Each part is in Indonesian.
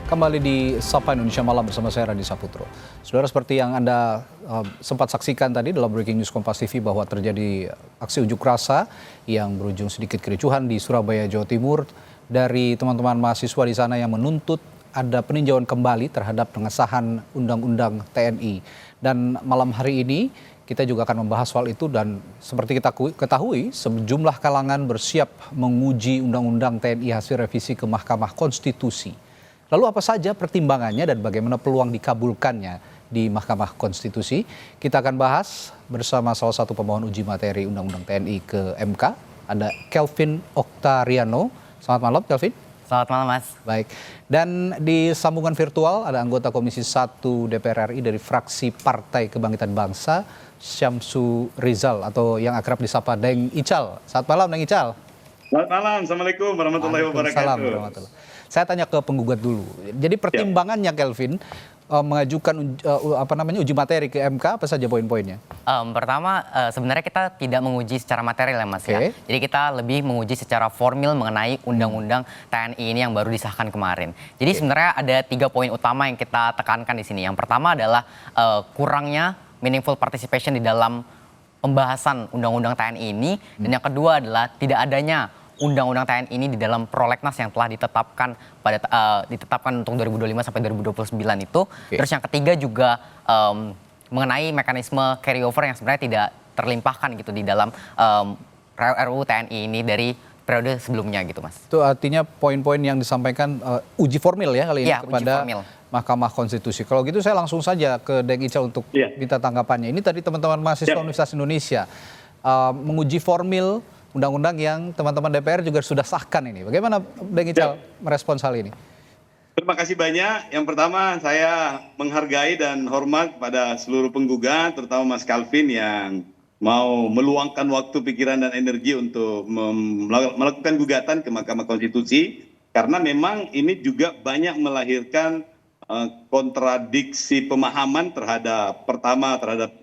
Kembali di Sapa Indonesia Malam bersama saya Randi Saputro. Saudara, seperti yang Anda sempat saksikan tadi dalam Breaking News Kompas TV bahwa terjadi aksi unjuk rasa yang berujung sedikit kericuhan di Surabaya, Jawa Timur dari teman-teman mahasiswa di sana yang menuntut ada peninjauan kembali terhadap pengesahan Undang-Undang TNI. Dan malam hari ini kita juga akan membahas soal itu, dan seperti kita ketahui sejumlah kalangan bersiap menguji Undang-Undang TNI hasil revisi ke Mahkamah Konstitusi. Lalu apa saja pertimbangannya dan bagaimana peluang dikabulkannya di Mahkamah Konstitusi? Kita akan bahas bersama salah satu pemohon uji materi Undang-Undang TNI ke MK. Ada Kelvin Oktariano. Selamat malam, Kelvin. Selamat malam, Mas. Baik. Dan di sambungan virtual ada anggota Komisi 1 DPR RI dari fraksi Partai Kebangkitan Bangsa, Syamsu Rizal atau yang akrab disapa Deng Ical. Selamat malam, Deng Ical. Selamat malam, Assalamualaikum warahmatullahi wabarakatuh. Saya tanya ke penggugat dulu. Jadi pertimbangannya Kelvin mengajukan uji materi ke MK, apa saja poin-poinnya? Pertama, sebenarnya kita tidak menguji secara material ya, Mas. Okay. Ya. Jadi kita lebih menguji secara formil mengenai Undang-Undang TNI ini yang baru disahkan kemarin. Jadi sebenarnya ada 3 poin utama yang kita tekankan di sini. Yang pertama adalah kurangnya meaningful participation di dalam pembahasan Undang-Undang TNI ini. Dan yang kedua adalah tidak adanya Undang-Undang TNI ini di dalam prolegnas yang telah ditetapkan untuk 2025 sampai 2029 itu. Okay. Terus yang ketiga juga mengenai mekanisme carryover yang sebenarnya tidak terlimpahkan gitu di dalam RUU TNI ini dari periode sebelumnya gitu, Mas. Itu artinya poin-poin yang disampaikan uji formil ya kali ini ya, kepada Mahkamah Konstitusi. Kalau gitu saya langsung saja ke Deng Ical untuk minta tanggapannya. Ini tadi teman-teman mahasiswa Universitas Indonesia menguji formil undang-undang yang teman-teman DPR juga sudah sahkan ini. Bagaimana Deng Ical merespons hal ini? Terima kasih banyak. Yang pertama, saya menghargai dan hormat pada seluruh penggugat, terutama Mas Kelvin yang mau meluangkan waktu, pikiran, dan energi untuk melakukan gugatan ke Mahkamah Konstitusi. Karena memang ini juga banyak melahirkan kontradiksi pemahaman terhadap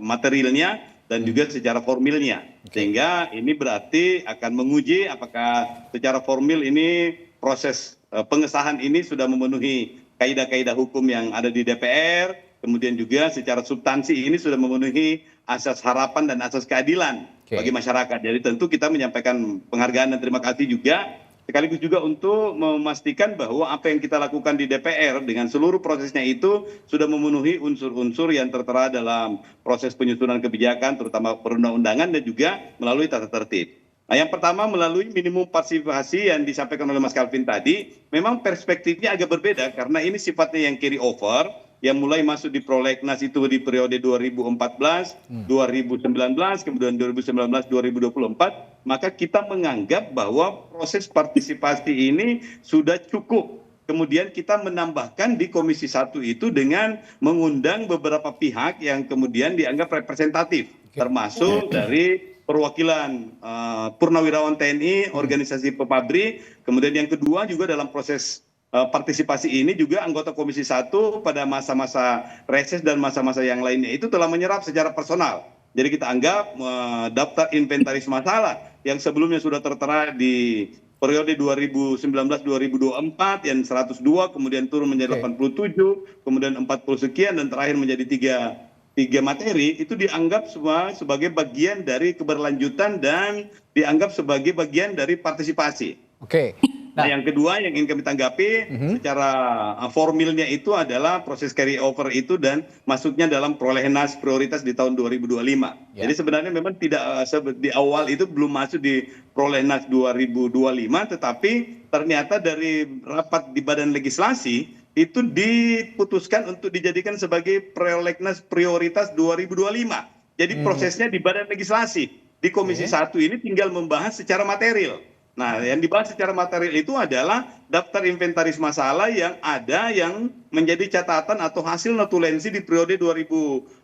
materialnya, dan juga secara formilnya. Sehingga ini berarti akan menguji apakah secara formil ini proses pengesahan ini sudah memenuhi kaidah-kaidah hukum yang ada di DPR, kemudian juga secara substansi ini sudah memenuhi asas harapan dan asas keadilan bagi masyarakat. Jadi tentu kita menyampaikan penghargaan dan terima kasih juga, sekaligus juga untuk memastikan bahwa apa yang kita lakukan di DPR dengan seluruh prosesnya itu sudah memenuhi unsur-unsur yang tertera dalam proses penyusunan kebijakan, terutama perundang-undangan dan juga melalui tata tertib. Nah, yang pertama melalui minimum partisipasi yang disampaikan oleh Mas Kelvin tadi, memang perspektifnya agak berbeda karena ini sifatnya yang carry over, yang mulai masuk di prolegnas itu di periode 2014, 2019, kemudian 2019, 2024, maka kita menganggap bahwa proses partisipasi ini sudah cukup. Kemudian kita menambahkan di Komisi 1 itu dengan mengundang beberapa pihak yang kemudian dianggap representatif, termasuk dari perwakilan Purnawirawan TNI, organisasi pepabri, kemudian yang kedua juga dalam proses partisipasi ini juga anggota Komisi 1 pada masa-masa reses dan masa-masa yang lainnya itu telah menyerap secara personal. Jadi kita anggap daftar inventaris masalah yang sebelumnya sudah tertera di periode 2019-2024 yang 102, kemudian turun menjadi 87, kemudian 40 sekian, dan terakhir menjadi tiga materi, itu dianggap semua sebagai bagian dari keberlanjutan dan dianggap sebagai bagian dari partisipasi. Oke. Nah, yang kedua yang ingin kami tanggapi secara formilnya itu adalah proses carry over itu dan masuknya dalam prolegnas prioritas di tahun 2025. Jadi sebenarnya memang tidak di awal itu belum masuk di prolegnas 2025, tetapi ternyata dari rapat di Badan Legislasi itu diputuskan untuk dijadikan sebagai prolegnas prioritas 2025. Jadi prosesnya di Badan Legislasi. Di Komisi 1 ini tinggal membahas secara material. Nah, yang dibahas secara material itu adalah daftar inventaris masalah yang ada yang menjadi catatan atau hasil notulensi di periode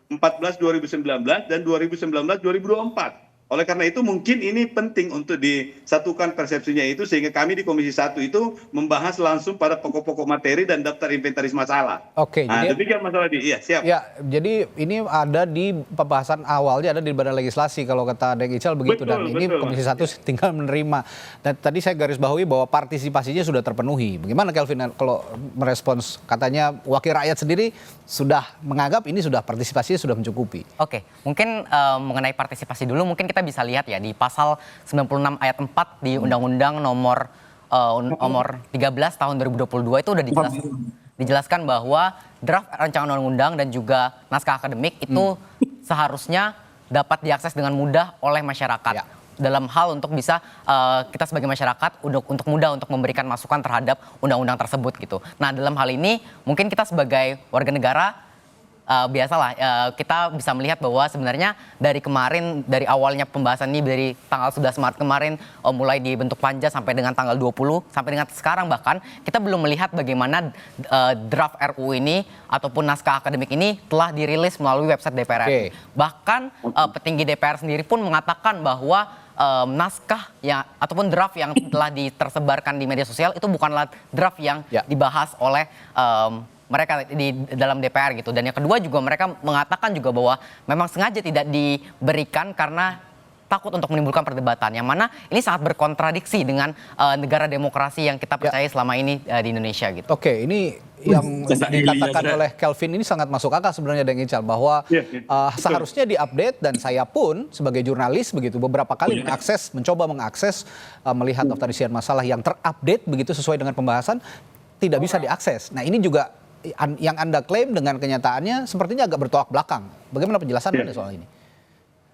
2014-2019 dan 2019-2024. Oleh karena itu mungkin ini penting untuk disatukan persepsinya itu sehingga kami di Komisi 1 itu membahas langsung pada pokok-pokok materi dan daftar inventaris masalah. Oke, Nah, jadi demikian Mas Aldi. Iya, siap. ya, jadi ini ada di pembahasan awalnya ada di Badan Legislasi kalau kata Deng Ical begitu, dan ini Komisi 1 tinggal menerima. Dan tadi saya garis bawahi bahwa partisipasinya sudah terpenuhi. Bagaimana Kelvin kalau merespons, katanya wakil rakyat sendiri sudah menganggap ini sudah partisipasinya sudah mencukupi. Oke, mungkin mengenai partisipasi dulu mungkin kita bisa lihat ya di pasal 96 ayat 4 di Undang-Undang nomor 13 tahun 2022 itu udah dijelaskan bahwa draft rancangan undang-undang dan juga naskah akademik itu seharusnya dapat diakses dengan mudah oleh masyarakat. Ya. Dalam hal untuk bisa kita sebagai masyarakat untuk mudah untuk memberikan masukan terhadap undang-undang tersebut gitu. Nah, dalam hal ini mungkin kita sebagai warga negara biasalah kita bisa melihat bahwa sebenarnya dari kemarin, dari awalnya pembahasan ini dari tanggal 11 Maret kemarin mulai dibentuk panja sampai dengan tanggal 20 sampai dengan sekarang, bahkan kita belum melihat bagaimana draft RUU ini ataupun naskah akademik ini telah dirilis melalui website DPR RI. Bahkan petinggi DPR sendiri pun mengatakan bahwa naskah yang ataupun draft yang telah tersebarkan di media sosial itu bukanlah draft yang dibahas oleh mereka di dalam DPR gitu. Dan yang kedua juga mereka mengatakan juga bahwa memang sengaja tidak diberikan karena takut untuk menimbulkan perdebatan. Yang mana ini sangat berkontradiksi dengan negara demokrasi yang kita percaya selama ini di Indonesia gitu. Oke, ini yang dikatakan oleh Kelvin ini sangat masuk akal sebenarnya, Deng Ical, bahwa seharusnya diupdate, dan saya pun sebagai jurnalis begitu beberapa kali mencoba mengakses melihat daftar isian masalah yang terupdate begitu sesuai dengan pembahasan, tidak bisa diakses. Nah, ini juga yang Anda klaim dengan kenyataannya sepertinya agak bertolak belakang. Bagaimana penjelasan Anda soal ini?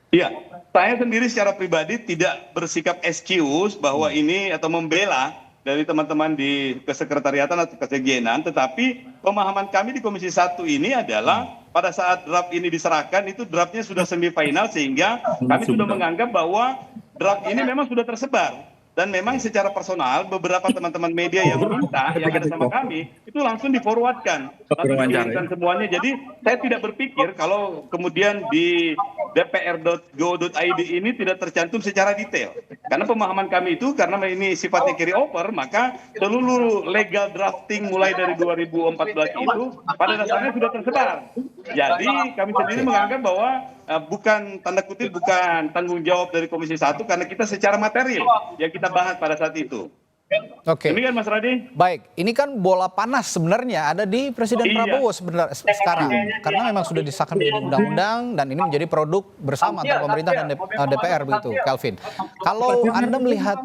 Iya, saya sendiri secara pribadi tidak bersikap excuse bahwa ini atau membela dari teman-teman di kesekretariatan atau kesekjenan, tetapi pemahaman kami di Komisi 1 ini adalah pada saat draft ini diserahkan itu draftnya sudah semifinal sehingga kami sudah menganggap bahwa draft ini memang sudah tersebar. Dan memang secara personal beberapa teman-teman media yang minta, yang ada sama kami, itu langsung di-forwardkan. Langsung dikirimkan semuanya. Jadi saya tidak berpikir kalau kemudian di dpr.go.id ini tidak tercantum secara detail. Karena pemahaman kami itu, karena ini sifatnya carry over, maka seluruh legal drafting mulai dari 2014 itu pada dasarnya sudah tersebar. Jadi kami sendiri menganggap bahwa bukan tanda kutip bukan tanggung jawab dari Komisi 1 karena kita secara material yang kita bahas pada saat itu. Oke. Demikian Mas Radi. Baik, ini kan bola panas sebenarnya ada di Presiden Prabowo sebenarnya sekarang, karena memang sudah disahkan menjadi undang-undang dan ini menjadi produk bersama antara pemerintah dan DPR begitu, Kelvin. Kalau Anda melihat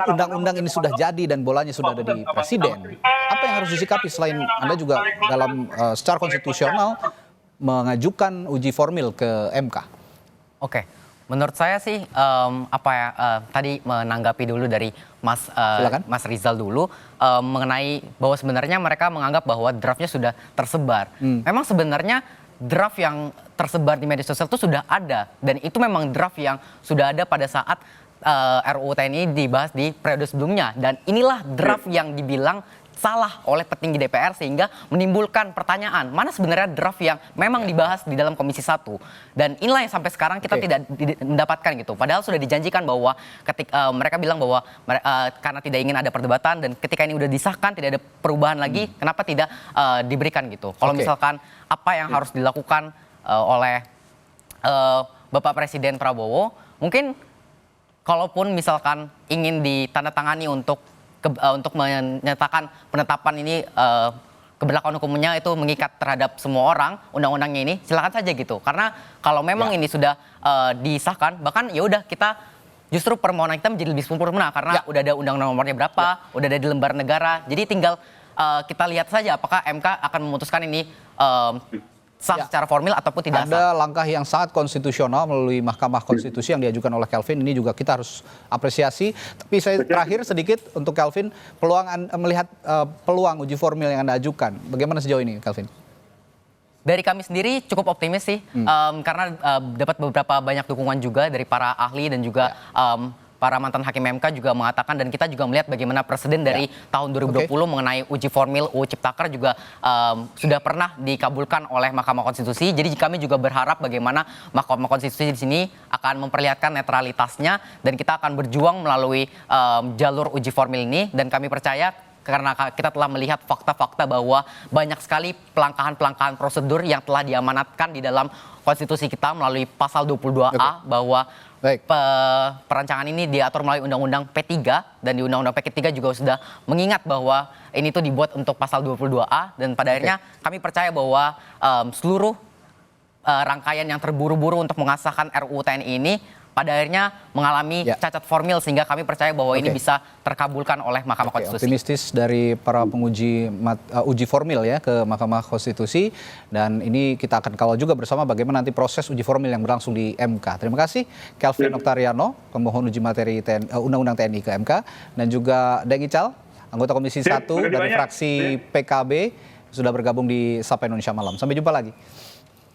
undang-undang ini sudah jadi dan bolanya sudah ada di Presiden, apa yang harus disikapi selain Anda juga dalam secara konstitusional mengajukan uji formil ke MK? Oke, menurut saya sih tadi menanggapi dulu dari Mas Rizal dulu mengenai bahwa sebenarnya mereka menganggap bahwa draftnya sudah tersebar. Memang sebenarnya draft yang tersebar di media sosial itu sudah ada, dan itu memang draft yang sudah ada pada saat RUU TNI dibahas di periode sebelumnya, dan inilah draft yang dibilang salah oleh petinggi DPR sehingga menimbulkan pertanyaan mana sebenarnya draft yang memang dibahas di dalam Komisi 1, dan inilah yang sampai sekarang kita tidak mendapatkan gitu, padahal sudah dijanjikan bahwa ketika mereka bilang bahwa karena tidak ingin ada perdebatan dan ketika ini udah disahkan tidak ada perubahan lagi, kenapa tidak diberikan gitu. Kalau misalkan apa yang harus dilakukan oleh Bapak Presiden Prabowo, mungkin kalaupun misalkan ingin ditandatangani untuk menyatakan penetapan ini keberlakuan hukumnya itu mengikat terhadap semua orang, undang-undangnya ini silakan saja gitu. Karena kalau memang ini sudah disahkan, bahkan ya udah kita justru permohonan kita menjadi lebih sempurna karena udah ada undang-undang nomornya berapa, udah ada di lembar negara. Jadi tinggal kita lihat saja apakah MK akan memutuskan ini sah secara formil ataupun tidak sah. Ada langkah yang sangat konstitusional melalui Mahkamah Konstitusi yang diajukan oleh Kelvin. Ini juga kita harus apresiasi. Tapi saya terakhir sedikit untuk Kelvin, melihat peluang uji formil yang Anda ajukan. Bagaimana sejauh ini, Kelvin? Dari kami sendiri cukup optimis sih, karena dapat beberapa banyak dukungan juga dari para ahli dan juga para mantan hakim MK juga mengatakan, dan kita juga melihat bagaimana presiden dari tahun 2020 mengenai uji formil UU Ciptaker juga sudah pernah dikabulkan oleh Mahkamah Konstitusi. Jadi kami juga berharap bagaimana Mahkamah Konstitusi di sini akan memperlihatkan netralitasnya, dan kita akan berjuang melalui jalur uji formil ini. Dan kami percaya, karena kita telah melihat fakta-fakta bahwa banyak sekali pelanggaran prosedur yang telah diamanatkan di dalam konstitusi kita melalui pasal 22A, bahwa perancangan ini diatur melalui Undang-Undang P3, dan di Undang-Undang P3 juga sudah mengingat bahwa ini tuh dibuat untuk pasal 22A, dan pada akhirnya kami percaya bahwa seluruh rangkaian yang terburu-buru untuk mengesahkan RUU TNI ini pada akhirnya mengalami cacat formil, sehingga kami percaya bahwa ini bisa terkabulkan oleh Mahkamah Konstitusi. Optimistis dari para penguji uji formil ya ke Mahkamah Konstitusi, dan ini kita akan kawal juga bersama bagaimana nanti proses uji formil yang berlangsung di MK. Terima kasih Kelvin Oktariano, pemohon uji materi Undang-Undang TNI ke MK, dan juga Deng Ical, anggota Komisi 1 dari fraksi PKB, sudah bergabung di Sapa Indonesia Malam. Sampai jumpa lagi.